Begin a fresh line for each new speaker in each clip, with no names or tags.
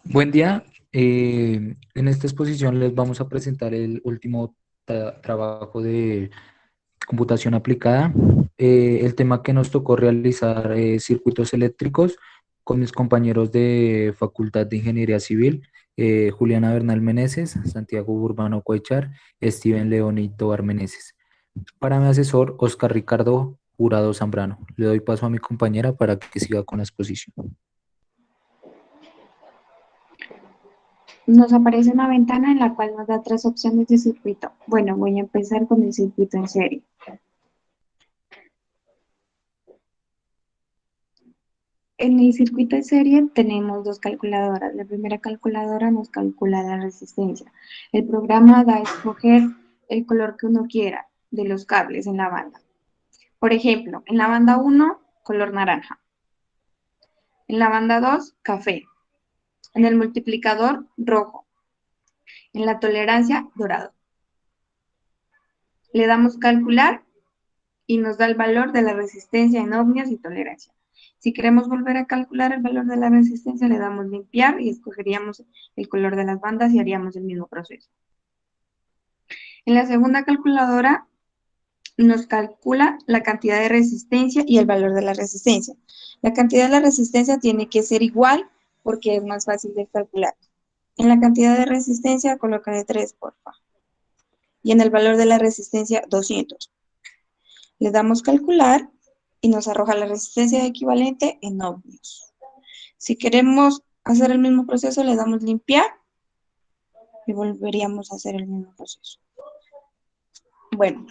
Buen día. En esta exposición les vamos a presentar el último trabajo de computación aplicada. El tema que nos tocó realizar es circuitos eléctricos con mis compañeros de Facultad de Ingeniería Civil, Juliana Bernal Meneses, Santiago Urbano Cuechar, Steven Leonito Meneses. Para mi asesor, Oscar Ricardo Jurado Zambrano. Le doy paso a mi compañera para que siga con la exposición.
Nos aparece una ventana en la cual nos da tres opciones de circuito. Bueno, voy a empezar con el circuito en serie. En el circuito en serie tenemos dos calculadoras. La primera calculadora nos calcula la resistencia. El programa da a escoger el color que uno quiera de los cables en la banda. Por ejemplo, en la banda uno, color naranja. En la banda 2, café. En el multiplicador, rojo. En la tolerancia, dorado. Le damos calcular y nos da el valor de la resistencia en ohmios y tolerancia. Si queremos volver a calcular el valor de la resistencia, le damos limpiar y escogeríamos el color de las bandas y haríamos el mismo proceso. En la segunda calculadora nos calcula la cantidad de resistencia y el valor de la resistencia. La cantidad de la resistencia tiene que ser igual porque es más fácil de calcular. En la cantidad de resistencia colocaré 3, porfa. Y en el valor de la resistencia 200. Le damos calcular y nos arroja la resistencia equivalente en ohmios. Si queremos hacer el mismo proceso, le damos limpiar y volveríamos a hacer el mismo proceso. Bueno,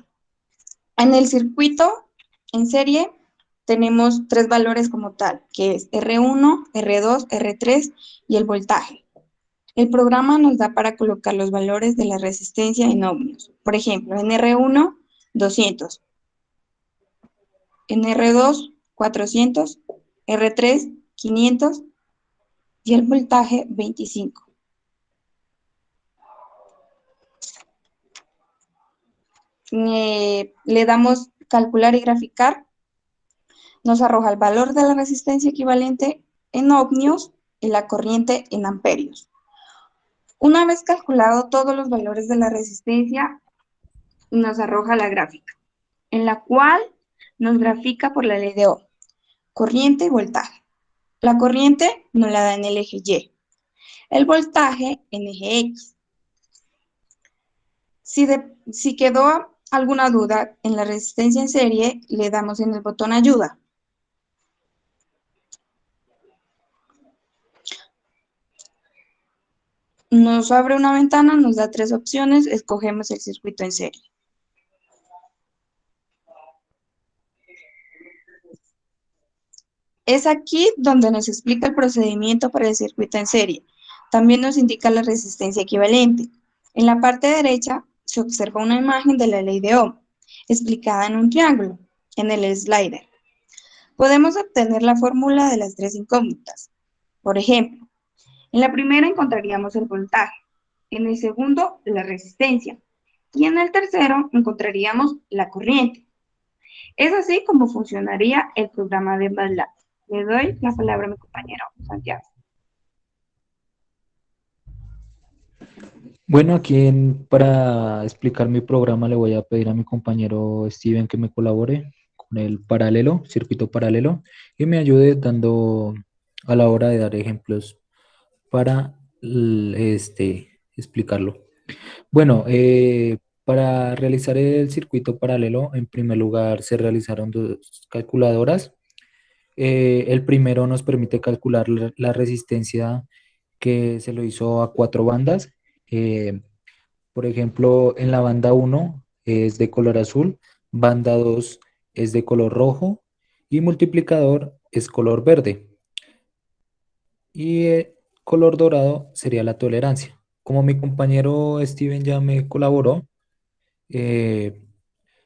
en el circuito en serie tenemos tres valores como tal, que es R1, R2, R3 y el voltaje. El programa nos da para colocar los valores de la resistencia en ohmios. Por ejemplo, en R1, 200. En R2, 400. R3, 500. Y el voltaje, 25. Le damos calcular y graficar. Nos arroja el valor de la resistencia equivalente en ohmios y la corriente en amperios. Una vez calculado todos los valores de la resistencia, nos arroja la gráfica, en la cual nos grafica por la ley de Ohm, corriente y voltaje. La corriente nos la da en el eje Y, el voltaje en eje X. Si quedó alguna duda en la resistencia en serie, le damos en el botón ayuda. Nos abre una ventana, nos da tres opciones, escogemos el circuito en serie. Es aquí donde nos explica el procedimiento para el circuito en serie. También nos indica la resistencia equivalente. En la parte derecha se observa una imagen de la ley de Ohm, explicada en un triángulo, en el slider. Podemos obtener la fórmula de las tres incógnitas. Por ejemplo, en la primera encontraríamos el voltaje, en el segundo la resistencia y en el tercero encontraríamos la corriente. Es así como funcionaría el programa de MATLAB. Le doy la palabra a mi compañero Santiago.
Bueno, para explicar mi programa le voy a pedir a mi compañero Steven que me colabore con el paralelo, circuito paralelo, y me ayude dando a la hora de dar ejemplos para explicarlo. Bueno, para realizar el circuito paralelo, en primer lugar se realizaron dos calculadoras. El primero nos permite calcular la resistencia que se lo hizo a cuatro bandas. Eh, por ejemplo, en la banda uno es de color azul, banda 2 es de color rojo y multiplicador es color verde. Y color dorado sería la tolerancia. Como mi compañero Steven ya me colaboró, eh,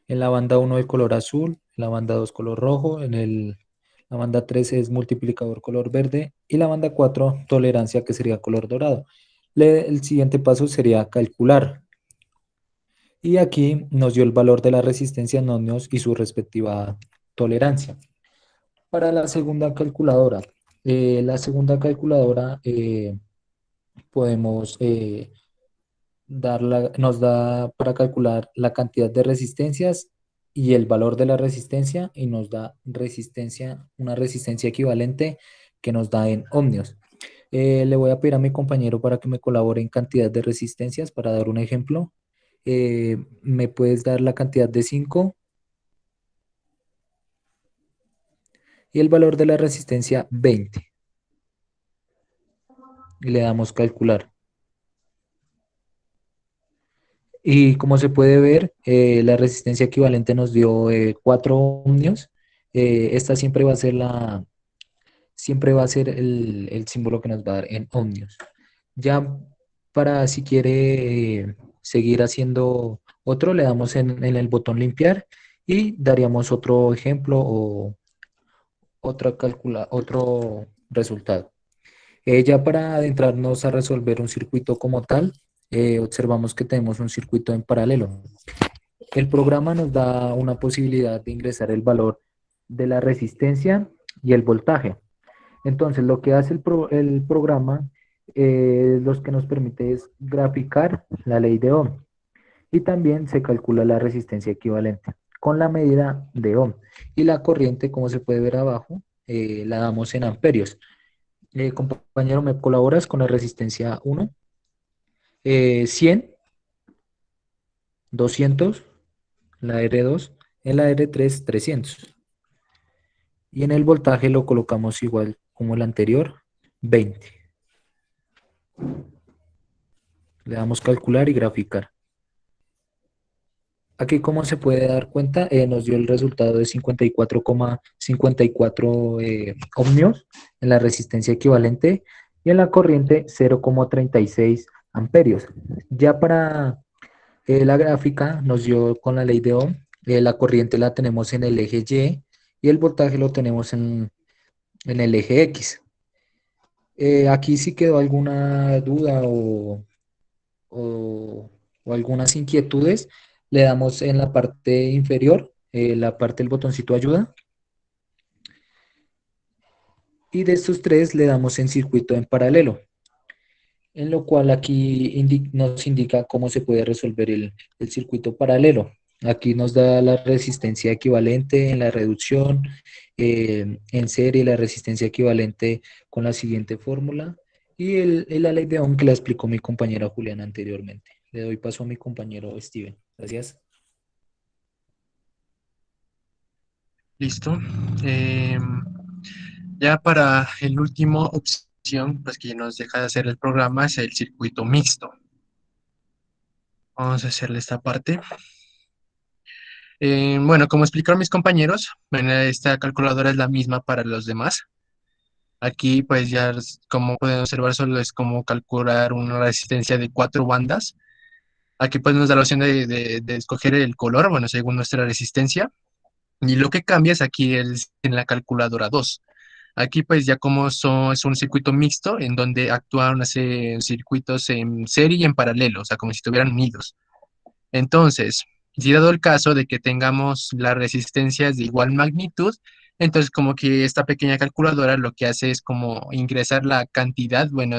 en la banda uno de color azul, en la banda 2 color rojo, la banda 3 es multiplicador color verde y la banda 4 tolerancia que sería color dorado. El siguiente paso sería calcular. Y aquí nos dio el valor de la resistencia en ohmios y su respectiva tolerancia. Para la segunda calculadora, podemos nos da para calcular la cantidad de resistencias y el valor de la resistencia y nos da una resistencia equivalente que nos da en ohmios. Le voy a pedir a mi compañero para que me colabore en cantidad de resistencias para dar un ejemplo. ¿Me puedes dar la cantidad de 5 y el valor de la resistencia 20? Y le damos calcular. Y como se puede ver, la resistencia equivalente nos dio 4 ohmios. Esta siempre va a ser el símbolo que nos va a dar en ohmios. Ya para si quiere seguir haciendo otro, le damos en el botón limpiar y daríamos otro ejemplo o otro resultado. Ya para adentrarnos a resolver un circuito como tal, observamos que tenemos un circuito en paralelo. El programa nos da una posibilidad de ingresar el valor de la resistencia y el voltaje. Entonces, lo que hace el programa, lo que nos permite es graficar la ley de Ohm y también se calcula la resistencia equivalente con la medida de Ohm. Y la corriente, como se puede ver abajo, la damos en amperios. Compañero, ¿me colaboras con la resistencia 1? 100, 200, la R2, en la R3, 300. Y en el voltaje lo colocamos igual como el anterior, 20. Le damos calcular y graficar. Aquí, como se puede dar cuenta, nos dio el resultado de 54,54 ohmios en la resistencia equivalente y en la corriente 0,36 amperios. Ya para la gráfica nos dio con la ley de Ohm, la corriente la tenemos en el eje Y y el voltaje lo tenemos en el eje X. Aquí sí quedó alguna duda o, o algunas inquietudes, le damos en la parte inferior, la parte del botoncito ayuda, y de estos tres le damos en circuito en paralelo, en lo cual aquí nos indica cómo se puede resolver el circuito paralelo. Aquí nos da la resistencia equivalente en la reducción, en serie la resistencia equivalente con la siguiente fórmula y la ley de Ohm que la explicó mi compañera Juliana anteriormente. Le doy paso a mi compañero Steven. Gracias.
Listo. Em, ya para el último opción, pues que nos deja de hacer el programa es el circuito mixto. Vamos a hacerle esta parte. Bueno, como explicaron mis compañeros, bueno, esta calculadora es la misma para los demás. Aquí, pues ya, como pueden observar, solo es como calcular una resistencia de 4 bandas. Aquí, pues nos da la opción de escoger el color, bueno, según nuestra resistencia. Y lo que cambia es aquí en la calculadora 2. Aquí pues ya como es un circuito mixto en donde actúan circuitos en serie y en paralelo, o sea, como si estuvieran unidos. Entonces, si dado el caso de que tengamos las resistencias de igual magnitud, entonces como que esta pequeña calculadora lo que hace es como ingresar la cantidad, bueno,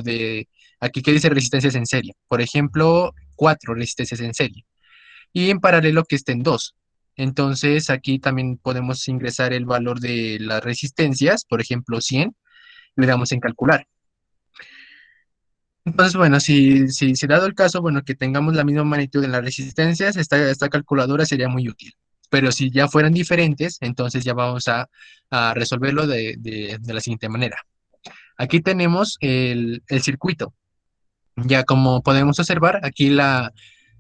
aquí que dice resistencias en serie. Por ejemplo, 4 resistencias en serie y en paralelo que estén dos. Entonces aquí también podemos ingresar el valor de las resistencias, por ejemplo 100, le damos en calcular. Entonces, bueno, si dado el caso, bueno, que tengamos la misma magnitud en las resistencias, esta calculadora sería muy útil. Pero si ya fueran diferentes, entonces ya vamos a resolverlo de la siguiente manera. Aquí tenemos el circuito. Ya como podemos observar, aquí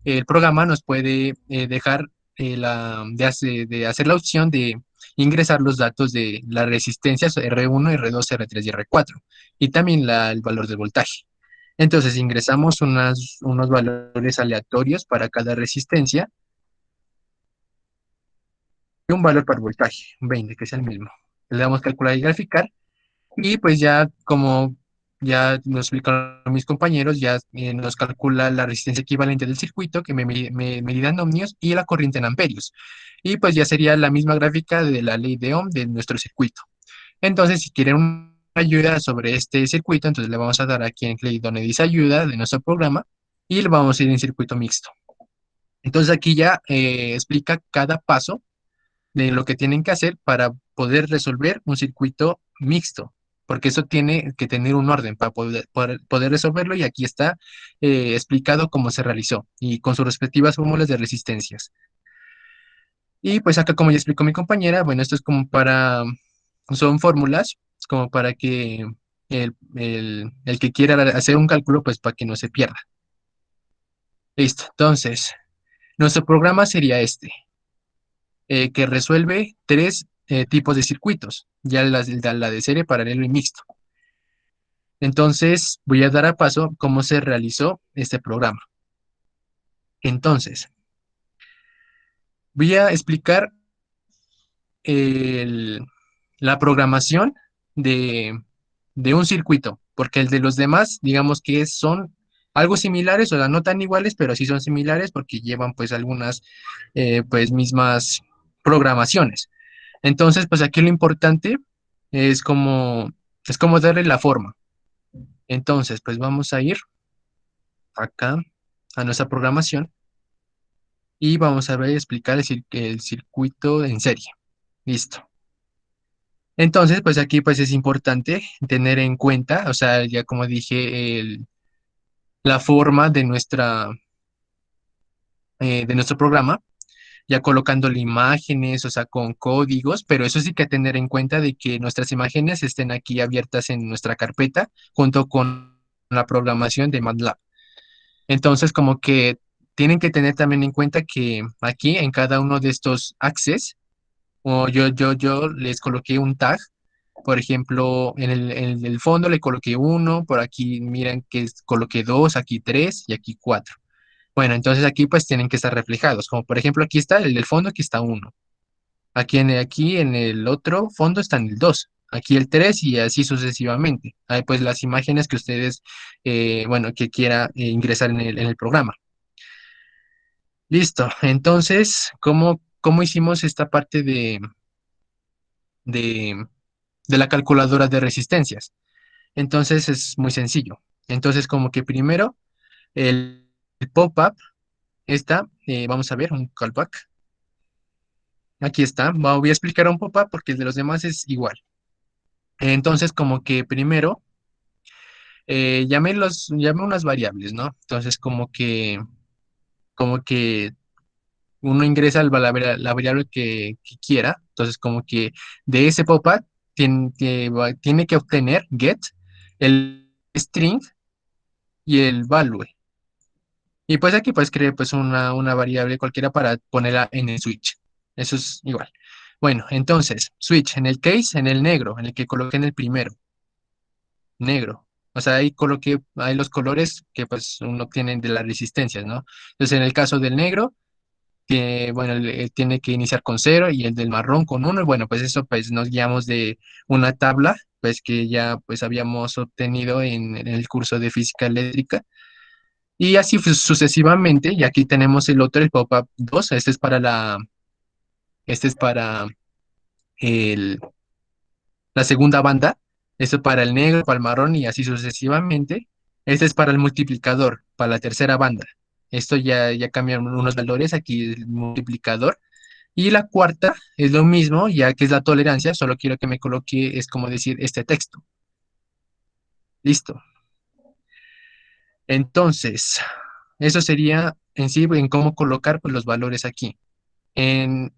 el programa nos puede dejar de hacer la opción de ingresar los datos de las resistencias R1, R2, R3 y R4 y también el valor del voltaje. Entonces ingresamos unos valores aleatorios para cada resistencia y un valor para el voltaje, 20, que es el mismo. Le damos calcular y graficar y pues ya como ya nos explicaron mis compañeros, ya nos calcula la resistencia equivalente del circuito que me medida en ohmios y la corriente en amperios. Y pues ya sería la misma gráfica de la ley de Ohm de nuestro circuito. Entonces, si quieren ayuda sobre este circuito, entonces le vamos a dar aquí en clic donde dice ayuda de nuestro programa y le vamos a ir en circuito mixto. Entonces aquí ya explica cada paso de lo que tienen que hacer para poder resolver un circuito mixto, porque eso tiene que tener un orden para poder resolverlo y aquí está explicado cómo se realizó y con sus respectivas fórmulas de resistencias. Y pues acá, como ya explicó mi compañera, bueno, esto es como son fórmulas como para que el que quiera hacer un cálculo, pues para que no se pierda. Listo, entonces, nuestro programa sería este. Que resuelve tres tipos de circuitos, ya la de serie, paralelo y mixto. Entonces, voy a dar a paso cómo se realizó este programa. Entonces, voy a explicar el- la programación de, de un circuito, porque el de los demás, digamos que son algo similares, o sea, no tan iguales, pero sí son similares porque llevan pues algunas pues mismas programaciones. Entonces, pues aquí lo importante es como, es como darle la forma. Entonces, pues vamos a ir acá a nuestra programación y vamos a ver explicar el circuito en serie. Listo. Entonces, pues aquí pues es importante tener en cuenta, o sea, ya como dije, la forma de nuestro programa, ya colocándole imágenes, o sea, con códigos, pero eso sí que tener en cuenta de que nuestras imágenes estén aquí abiertas en nuestra carpeta junto con la programación de MATLAB. Entonces, como que tienen que tener también en cuenta que aquí en cada uno de estos access, o yo les coloqué un tag. Por ejemplo, en el fondo le coloqué uno, por aquí miren que coloqué dos, aquí tres y aquí cuatro. Bueno, entonces aquí pues tienen que estar reflejados. Como por ejemplo aquí está el del fondo, aquí está uno. Aquí en el otro fondo están el 2, aquí el 3 y así sucesivamente. Ahí pues las imágenes que ustedes, bueno, que quiera ingresar en el programa. Listo. Entonces, ¿cómo hicimos esta parte de, de la calculadora de resistencias? Entonces es muy sencillo. Entonces como que primero el pop-up está, vamos a ver un callback. Aquí está. Voy a explicar un pop-up porque el de los demás es igual. Entonces como que primero llamé unas variables, ¿no? Entonces como que uno ingresa la variable que quiera. Entonces como que de ese pop-up tiene que obtener get, el string y el value. Y pues aquí puedes crear pues una variable cualquiera para ponerla en el switch. Eso es igual. Bueno, entonces, switch en el case, en el negro, en el que coloqué en el primero, negro. O sea, ahí coloqué ahí los colores que pues uno tiene de las resistencias, ¿no? Entonces, en el caso del negro, bueno, tiene que iniciar con cero y el del marrón con uno. Y bueno, pues eso pues nos guiamos de una tabla pues que ya pues habíamos obtenido en el curso de física eléctrica. Y así sucesivamente, y aquí tenemos el otro, el pop-up 2. Este es para el, la segunda banda, esto es para el negro, para el marrón y así sucesivamente. Este es para el multiplicador, para la tercera banda. Esto ya cambian unos valores, aquí el multiplicador. Y la cuarta es lo mismo, ya que es la tolerancia, solo quiero que me coloque, es como decir, este texto. Listo. Entonces, eso sería en sí, en cómo colocar pues, los valores aquí. En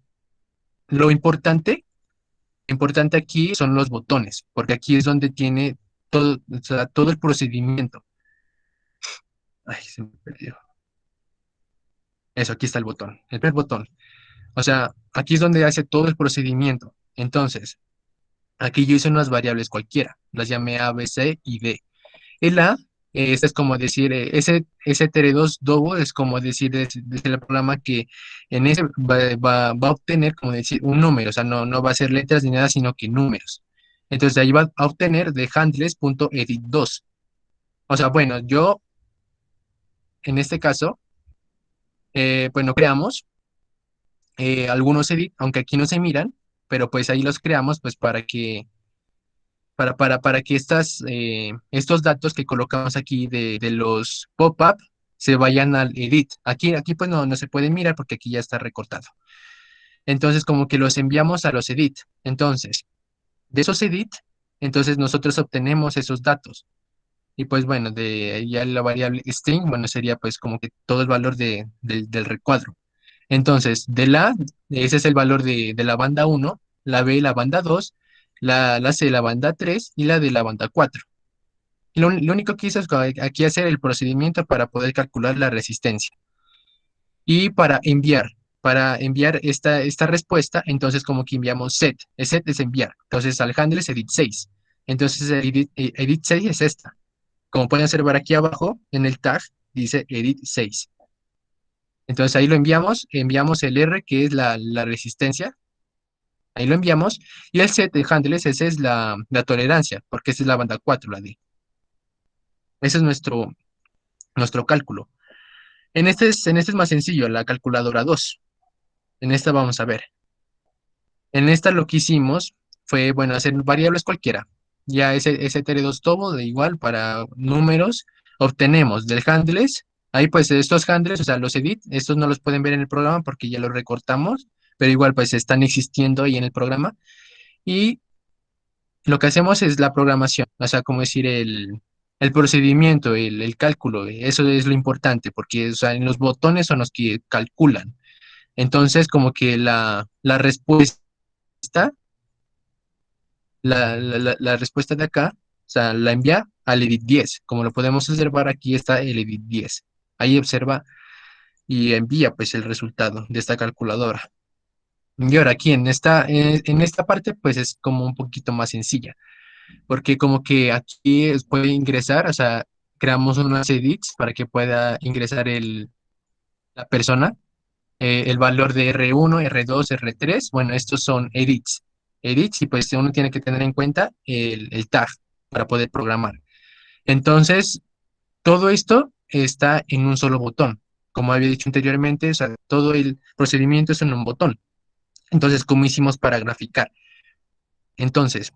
lo importante aquí son los botones, porque aquí es donde tiene todo, o sea, todo el procedimiento. Ay, se me perdió. Eso, aquí está el botón, el primer botón. O sea, aquí es donde hace todo el procedimiento. Entonces, aquí yo hice unas variables cualquiera, las llamé A, B, C y D. El A, este es como decir, ese TR2 Dobo es como decir desde el programa que en ese va a obtener, como decir, un número, o sea, no va a ser letras ni nada, sino que números. Entonces, de ahí va a obtener de handles.edit2. O sea, bueno, yo en este caso, bueno, creamos algunos edit, aunque aquí no se miran, pero pues ahí los creamos pues para que para que estos datos que colocamos aquí de los pop-up se vayan al edit. Aquí pues no se pueden mirar porque aquí ya está recortado. Entonces como que los enviamos a los edit. Entonces, de esos edit, entonces nosotros obtenemos esos datos. Y pues bueno, de ya la variable string, bueno, sería pues como que todo el valor del recuadro. Entonces, ese es el valor de la banda uno, la B, la banda 2, la C, la banda 3 y la D, la banda 4. Y lo único que hizo es aquí hacer el procedimiento para poder calcular la resistencia. Y para enviar esta respuesta, entonces como que enviamos set. El set es enviar. Entonces al handle es edit 6. Entonces edit 6 es esta. Como pueden observar aquí abajo, en el tag, dice edit 6. Entonces ahí lo enviamos el R, que es la resistencia, ahí lo enviamos, y el set de handles, ese es la tolerancia, porque esa es la banda 4 la D. Ese es nuestro cálculo. En este es más sencillo, la calculadora 2. En esta vamos a ver. En esta lo que hicimos fue, bueno, hacer variables cualquiera. Ya ese TR2 todo, de igual, para números, obtenemos del handles. Ahí pues estos handles, o sea, los edit, estos no los pueden ver en el programa porque ya los recortamos, pero igual pues están existiendo ahí en el programa. Y lo que hacemos es la programación, o sea, como decir, el procedimiento, el cálculo, eso es lo importante, porque o sea, en los botones son los que calculan. Entonces, como que la respuesta la respuesta de acá, o sea, la envía al edit 10. Como lo podemos observar, aquí está el edit 10. Ahí observa y envía pues el resultado de esta calculadora. Y ahora aquí en esta parte pues es como un poquito más sencilla, porque como que aquí puede ingresar, o sea, creamos unos edits para que pueda ingresar la persona, el valor de R1, R2, R3, bueno, estos son edits. Edits y pues uno tiene que tener en cuenta el tag para poder programar. Entonces, todo esto está en un solo botón. Como había dicho anteriormente, o sea, todo el procedimiento es en un botón. Entonces, ¿cómo hicimos para graficar? Entonces,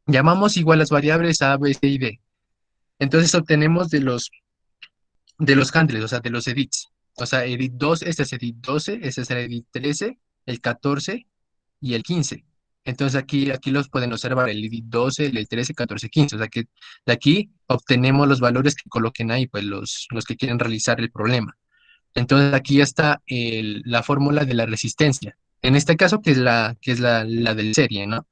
llamamos igual las variables A, B, C y D. Entonces, obtenemos de los handles, o sea, de los edits. O sea, edit 2, este es edit 12, este es el edit 13, el 14 y el 15. Entonces aquí los pueden observar, el edit 12, el 13, 14, 15. O sea que de aquí obtenemos los valores que coloquen ahí, pues los que quieren realizar el problema. Entonces aquí está la fórmula de la resistencia. En este caso, que es la del serie, ¿no?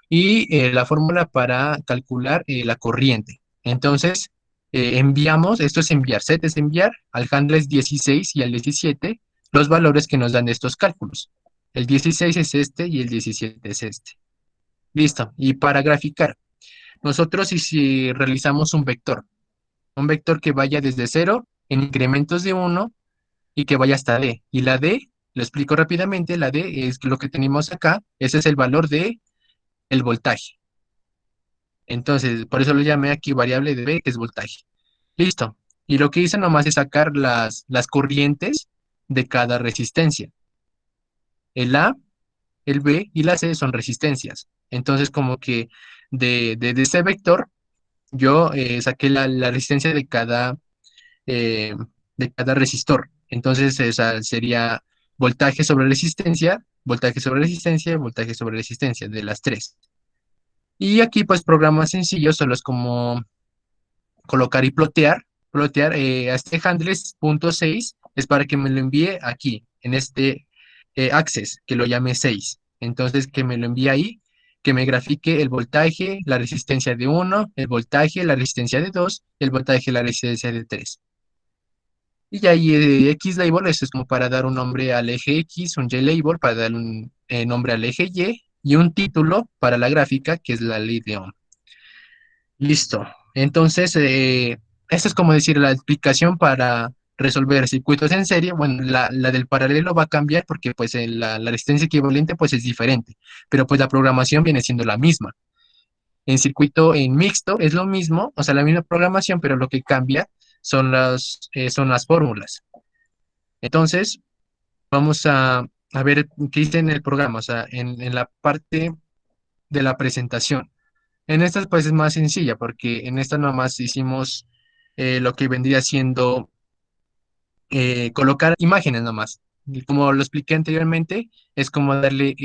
Y la fórmula para calcular la corriente. Entonces, enviamos, esto es enviar, set es enviar al handles 16 y al 17 los valores que nos dan de estos cálculos. El 16 es este y el 17 es este. Listo. Y para graficar, nosotros si realizamos un vector que vaya desde 0 en incrementos de 1 y que vaya hasta D. Y la D, lo explico rápidamente, la D es lo que tenemos acá, ese es el valor de el voltaje. Entonces, por eso lo llamé aquí variable de B, que es voltaje. Listo. Y lo que hice nomás es sacar las corrientes de cada resistencia. El A, el B y la C son resistencias. Entonces, como que de ese vector, yo saqué la resistencia eh, de cada resistor. Entonces, esa sería voltaje sobre resistencia, voltaje sobre resistencia, voltaje sobre resistencia, de las tres. Y aquí, pues, programas sencillos, solo es como colocar y plotear. Plotear a este handles punto 6 es para que me lo envíe aquí, en este access, que lo llame 6. Entonces, que me lo envíe ahí, que me grafique el voltaje, la resistencia de 1, el voltaje, la resistencia de 2, el voltaje, la resistencia de 3. Y ya ahí X label, eso es como para dar un nombre al eje X, un Y label para dar un nombre al eje y un título para la gráfica, que es la ley de Ohm. Listo. Entonces, esto es como decir la explicación para resolver circuitos en serie. Bueno, la del paralelo va a cambiar porque pues la resistencia equivalente pues es diferente, pero pues la programación viene siendo la misma. En mixto es lo mismo, o sea, la misma programación, pero lo que cambia son las fórmulas. Entonces, vamos a ver qué hice en el programa, o sea, en la parte de la presentación. En estas pues es más sencilla porque en esta nomás hicimos lo que vendría siendo colocar imágenes nomás. Y como lo expliqué anteriormente, es como darle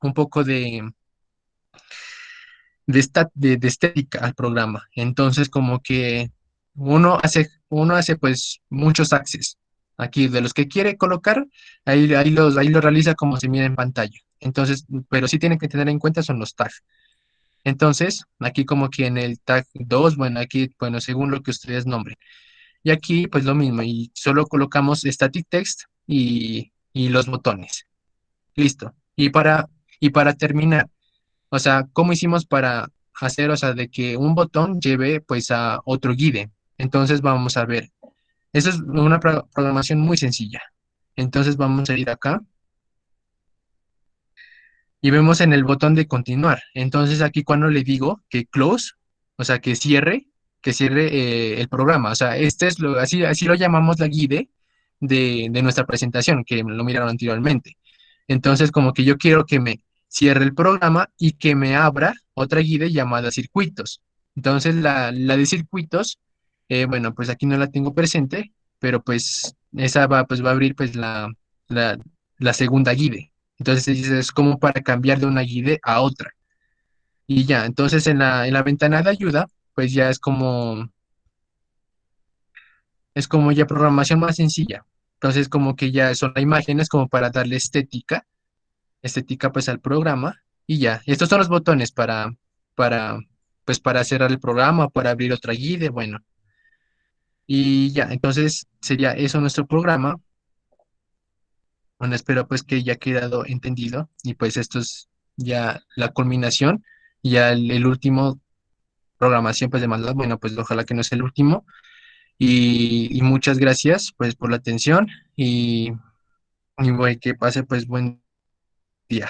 un poco de estética al programa. Entonces, como que uno hace pues muchos access. Aquí, de los que quiere colocar, ahí lo realiza como se mira en pantalla. Entonces, pero sí tienen que tener en cuenta son los tags. Entonces, aquí como que en el tag 2 bueno, aquí, bueno, según lo que ustedes nombren. Y aquí, pues lo mismo, y solo colocamos static text y los botones. Listo. Y para terminar, o sea, ¿cómo hicimos para hacer, o sea, de que un botón lleve pues a otro guide? Entonces vamos a ver. Eso es una programación muy sencilla. Entonces vamos a ir acá y vemos en el botón de continuar. Entonces aquí cuando le digo que close, o sea, que cierre el programa. O sea, este es así lo llamamos la guide de nuestra presentación, que lo miraron anteriormente. Entonces, como que yo quiero que me cierre el programa y que me abra otra guide llamada circuitos. Entonces, la de circuitos, bueno, pues aquí no la tengo presente, pero pues esa va a abrir pues la, la segunda guide. Entonces es como para cambiar de una guide a otra. Y ya, entonces en la ventana de ayuda, pues ya es como ya programación más sencilla. Entonces como que ya son las imágenes como para darle estética pues al programa y ya. Estos son los botones para, pues para cerrar el programa, para abrir otra guide, bueno. Y ya, entonces sería eso nuestro programa. Bueno, espero pues que ya ha quedado entendido y pues esto es ya la culminación, ya el último programación pues de MATLAB, bueno pues ojalá que no sea el último y muchas gracias pues por la atención y, y bueno, que pase pues buen día.